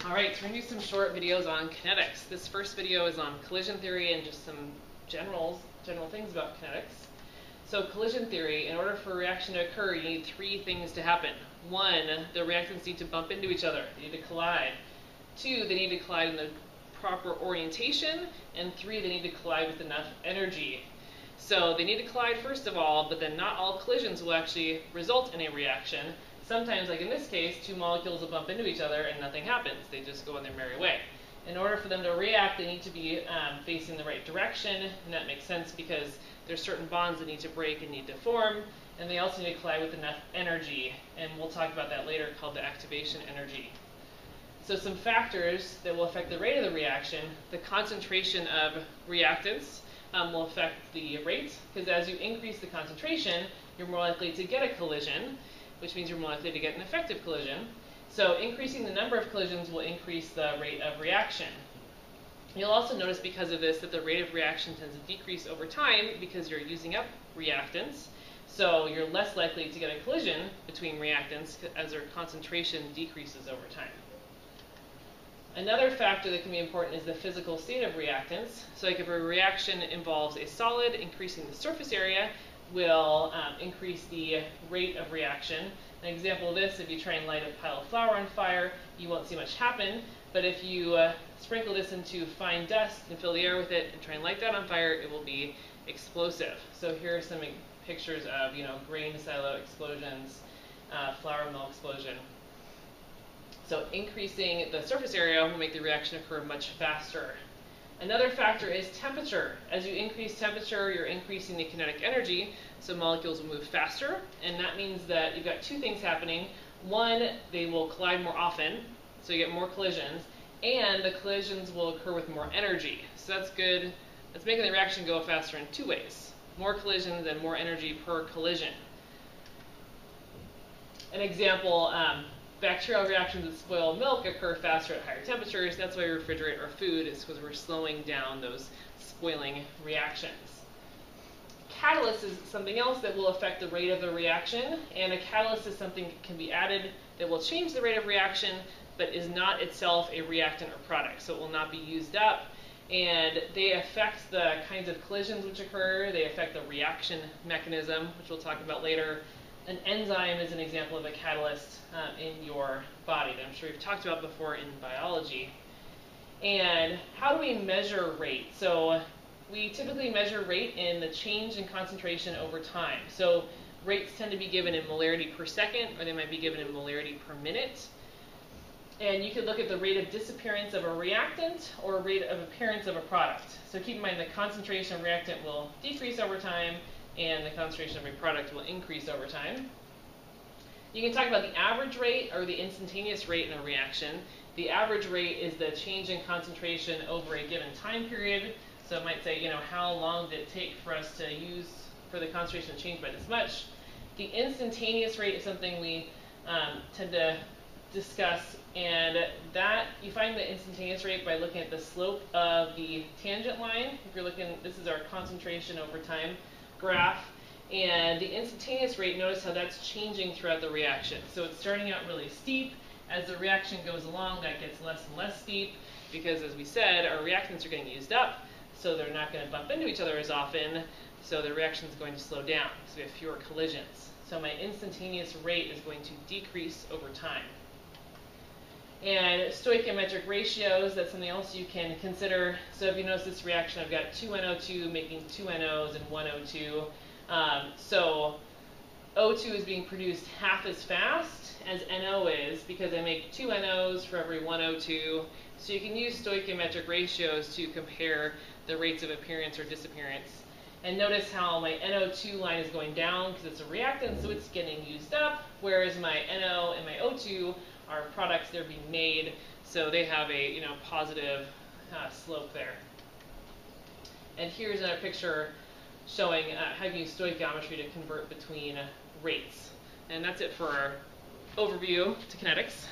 Alright, so we're going to do some short videos on kinetics. This first video is on collision theory and just some general things about kinetics. So collision theory, in order for a reaction to occur, you need three things to happen. One, the reactants need to bump into each other. They need to collide. Two, they need to collide in the proper orientation. And three, they need to collide with enough energy. So they need to collide first of all, but then not all collisions will actually result in a reaction. Sometimes, like in this case, two molecules will bump into each other and nothing happens. They just go on their merry way. In order for them to react, they need to be facing the right direction, and that makes sense because there's certain bonds that need to break and need to form, and they also need to collide with enough energy, and we'll talk about that later, called the activation energy. So some factors that will affect the rate of the reaction: the concentration of reactants will affect the rate, because as you increase the concentration, you're more likely to get a collision, which means you're more likely to get an effective collision. So increasing the number of collisions will increase the rate of reaction. You'll also notice because of this that the rate of reaction tends to decrease over time because you're using up reactants. So you're less likely to get a collision between reactants as their concentration decreases over time. Another factor that can be important is the physical state of reactants. So like if a reaction involves a solid, increasing the surface area will increase the rate of reaction. An example of this, if you try and light a pile of flour on fire, you won't see much happen. But if you sprinkle this into fine dust and fill the air with it and try and light that on fire, it will be explosive. So here are some pictures of grain silo explosions, flour mill explosion. So increasing the surface area will make the reaction occur much faster. Another factor is temperature. As you increase temperature, you're increasing the kinetic energy, so molecules will move faster, and that means that you've got two things happening. One, they will collide more often, so you get more collisions, and the collisions will occur with more energy. So that's good. That's making the reaction go faster in two ways: more collisions and more energy per collision. An example, bacterial reactions that spoil milk occur faster at higher temperatures. That's why we refrigerate our food, is because we're slowing down those spoiling reactions. Catalyst is something else that will affect the rate of the reaction, and a catalyst is something that can be added that will change the rate of reaction, but is not itself a reactant or product, so it will not be used up. And they affect the kinds of collisions which occur. They affect the reaction mechanism, which we'll talk about later. An enzyme is an example of a catalyst in your body that I'm sure we've talked about before in biology. And how do we measure rate? So we typically measure rate in the change in concentration over time. So rates tend to be given in molarity per second, or they might be given in molarity per minute. And you could look at the rate of disappearance of a reactant or rate of appearance of a product. So keep in mind the concentration of reactant will decrease over time, and the concentration of a product will increase over time. You can talk about the average rate or the instantaneous rate in a reaction. The average rate is the change in concentration over a given time period. So it might say, how long did it take for us to for the concentration to change by this much. The instantaneous rate is something we tend to discuss, and that you find the instantaneous rate by looking at the slope of the tangent line. If you're looking, this is our concentration over time graph, and the instantaneous rate, notice how that's changing throughout the reaction. So it's starting out really steep. As the reaction goes along, that gets less and less steep, because as we said, our reactants are getting used up, so they're not going to bump into each other as often, so the reaction is going to slow down, so we have fewer collisions. So my instantaneous rate is going to decrease over time. And stoichiometric ratios, that's something else you can consider. So if you notice this reaction, I've got 2 NO2 making 2 NOs and 1 O2. So O2 is being produced half as fast as NO is, because I make 2 NOs for every 1 O2. So you can use stoichiometric ratios to compare the rates of appearance or disappearance. And notice how my NO2 line is going down because it's a reactant, so it's getting used up, whereas my NO and my O2 are products that are being made, so they have a positive slope there. And here's another picture showing how you use stoichiometry to convert between rates. And that's it for our overview to kinetics.